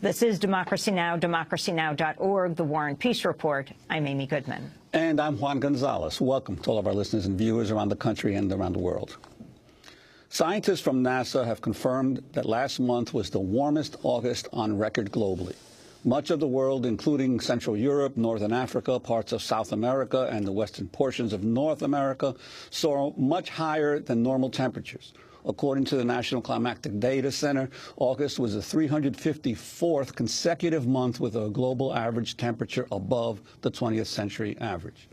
This is Democracy Now!, democracynow.org, The War and Peace Report. I'm Amy Goodman. And I'm Juan Gonzalez. Welcome to all of our listeners and viewers around the country and around the world. Scientists from NASA have confirmed that last month was the warmest August on record globally. Much of the world, including Central Europe, Northern Africa, parts of South America, and the western portions of North America, saw much higher than normal temperatures. According to the National Climatic Data Center, August was the 354th consecutive month with a global average temperature above the 20th century average.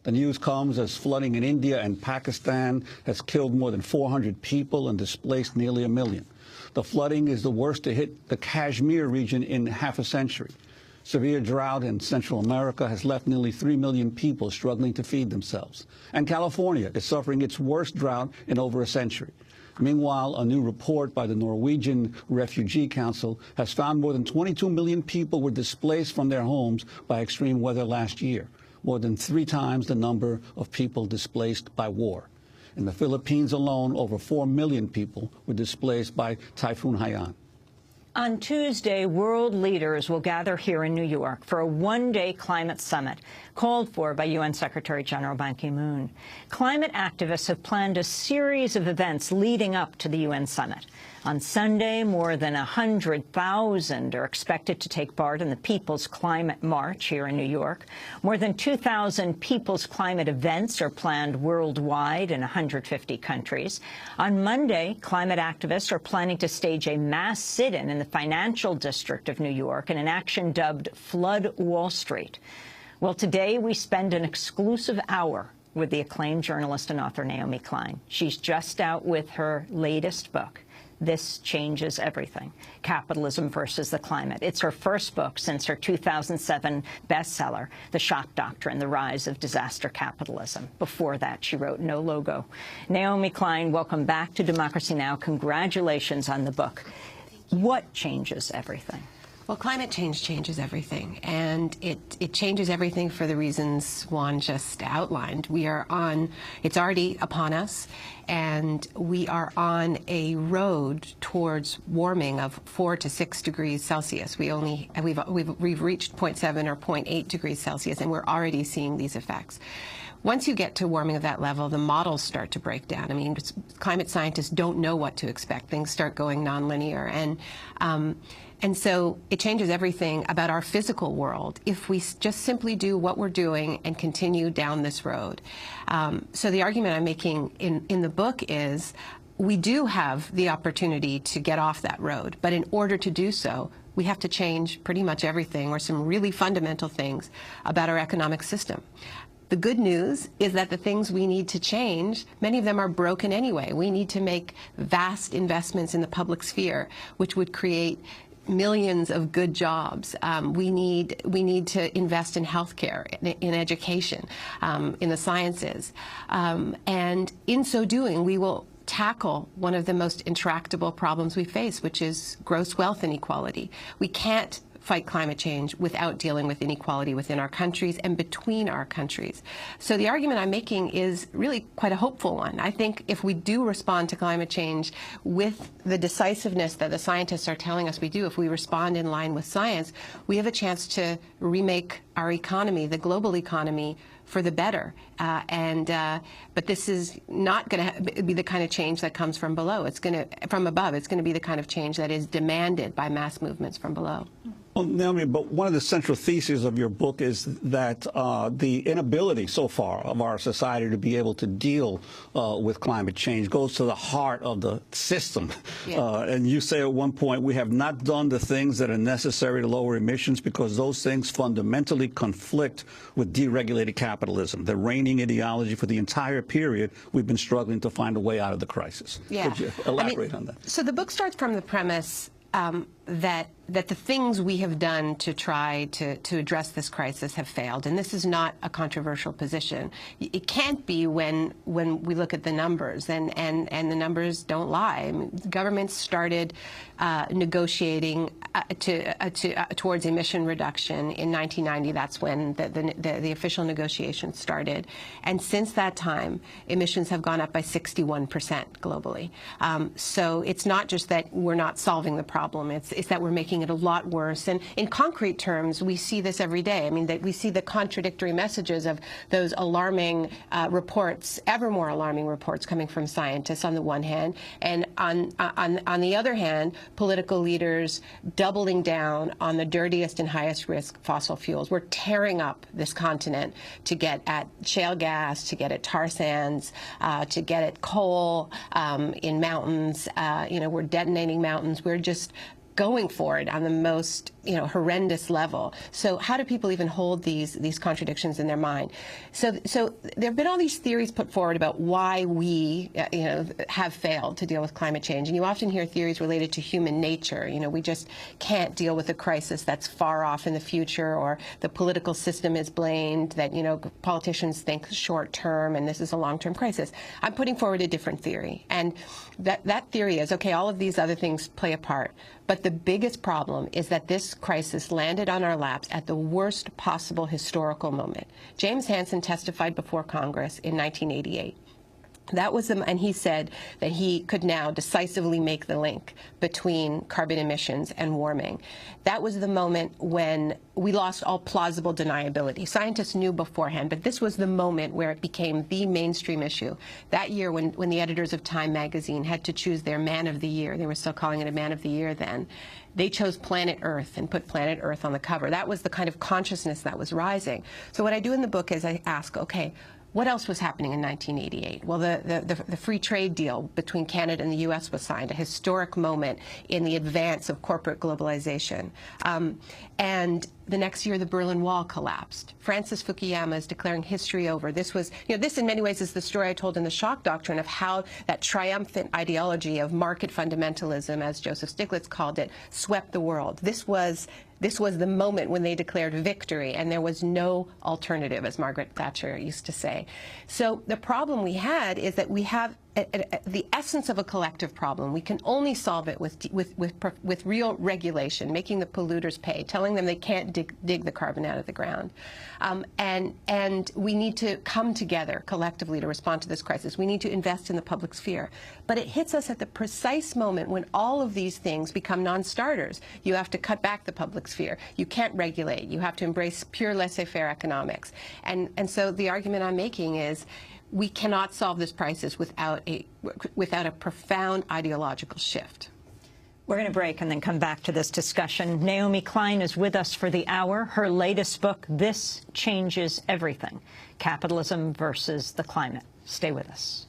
The news comes as flooding in India and Pakistan has killed more than 400 people and displaced nearly 1 million. The flooding is the worst to hit the Kashmir region in half a century. Severe drought in Central America has left nearly 3 million people struggling to feed themselves. And California is suffering its worst drought in over a century. Meanwhile, a new report by the Norwegian Refugee Council has found more than 22 million people were displaced from their homes by extreme weather last year, more than 3 times the number of people displaced by war. In the Philippines alone, over 4 million people were displaced by Typhoon Haiyan. On Tuesday, world leaders will gather here in New York for a one-day climate summit called for by UN Secretary General Ban Ki-moon. Climate activists have planned a series of events leading up to the UN summit. On Sunday, more than 100,000 are expected to take part in the People's Climate March here in New York. More than 2,000 People's Climate events are planned worldwide in 150 countries. On Monday, climate activists are planning to stage a mass sit-in in the financial district of New York in an action dubbed Flood Wall Street. Well, today we spend an exclusive hour with the acclaimed journalist and author Naomi Klein. She's just out with her latest book, This Changes Everything, Capitalism versus the Climate. It's her first book since her 2007 bestseller, The Shock Doctrine, The Rise of Disaster Capitalism. Before that, she wrote No Logo. Naomi Klein, welcome back to Democracy Now! Congratulations on the book. What changes everything? Well, climate change changes everything, and it changes everything for the reasons Juan just outlined. It's already upon us, and we are on a road towards warming of 4 to 6 degrees Celsius. We've reached 0.7 or 0.8 degrees Celsius, and we're already seeing these effects. Once you get to warming of that level, the models start to break down. I mean, climate scientists don't know what to expect. Things start going nonlinear, and so it changes everything about our physical world if we just simply do what we're doing and continue down this road. So the argument I'm making in the book is we do have the opportunity to get off that road, but in order to do so, we have to change pretty much everything, or some really fundamental things about our economic system. The good news is that the things we need to change, many of them are broken anyway. We need to make vast investments in the public sphere, which would create millions of good jobs. We need to invest in healthcare, in education, in the sciences. And in so doing, we will tackle one of the most intractable problems we face, which is gross wealth inequality. We can't fight climate change without dealing with inequality within our countries and between our countries. So the argument I'm making is really quite a hopeful one. I think if we do respond to climate change with the decisiveness that the scientists are telling us we do, if we respond in line with science, we have a chance to remake our economy, the global economy, for the better. But this is not going to be the kind of change that comes from below. From above. It's going to be the kind of change that is demanded by mass movements from below. Well, Naomi, but one of the central theses of your book is that the inability so far of our society to be able to deal with climate change goes to the heart of the system. Yeah. And you say at one point, we have not done the things that are necessary to lower emissions because those things fundamentally conflict with deregulated capitalism, the reigning ideology for the entire period we've been struggling to find a way out of the crisis. Yeah. Could you elaborate on that? So the book starts from the premise that the things we have done to try to address this crisis have failed. And this is not a controversial position. It can't be when we look at the numbers, and the numbers don't lie. I mean, governments started negotiating towards emission reduction in 1990. That's when the official negotiations started. And since that time, emissions have gone up by 61% globally. So it's not just that we're not solving the problem. It's is that we're making it a lot worse. And in concrete terms, we see this every day. I mean, that we see the contradictory messages of those alarming reports, ever more alarming reports coming from scientists on the one hand, and on the other hand, political leaders doubling down on the dirtiest and highest risk fossil fuels. We're tearing up this continent to get at shale gas, to get at tar sands, to get at coal in mountains. We're detonating mountains. We're just going for it on the most, horrendous level. So how do people even hold these contradictions in their mind? So there have been all these theories put forward about why we, have failed to deal with climate change. And you often hear theories related to human nature. We just can't deal with a crisis that's far off in the future, or the political system is blamed, that, politicians think short term and this is a long-term crisis. I'm putting forward a different theory. And that theory is, okay, all of these other things play a part. But the biggest problem is that this crisis landed on our laps at the worst possible historical moment. James Hansen testified before Congress in 1988. That was and he said that he could now decisively make the link between carbon emissions and warming. That was the moment when we lost all plausible deniability. Scientists knew beforehand, but this was the moment where it became the mainstream issue. That year, when the editors of Time magazine had to choose their man of the year, they were still calling it a man of the year then, they chose Planet Earth and put Planet Earth on the cover. That was the kind of consciousness that was rising. So what I do in the book is I ask, okay, what else was happening in 1988? Well, the free trade deal between Canada and the U.S. was signed, a historic moment in the advance of corporate globalization. And the next year, the Berlin Wall collapsed. Francis Fukuyama is declaring history over. This was, this in many ways is the story I told in the shock doctrine of how that triumphant ideology of market fundamentalism, as Joseph Stiglitz called it, swept the world. This was the moment when they declared victory, and there was no alternative, as Margaret Thatcher used to say. So the problem we had is that we have the essence of a collective problem. We can only solve it with real regulation, making the polluters pay, telling them they can't dig the carbon out of the ground. And we need to come together collectively to respond to this crisis. We need to invest in the public sphere. But it hits us at the precise moment when all of these things become non-starters. You have to cut back the public sphere. You can't regulate. You have to embrace pure laissez-faire economics. And so the argument I'm making is we cannot solve this crisis without a profound ideological shift. We're going to break and then come back to this discussion. Naomi Klein is with us for the hour. Her latest book, This Changes Everything: Capitalism versus the Climate. Stay with us.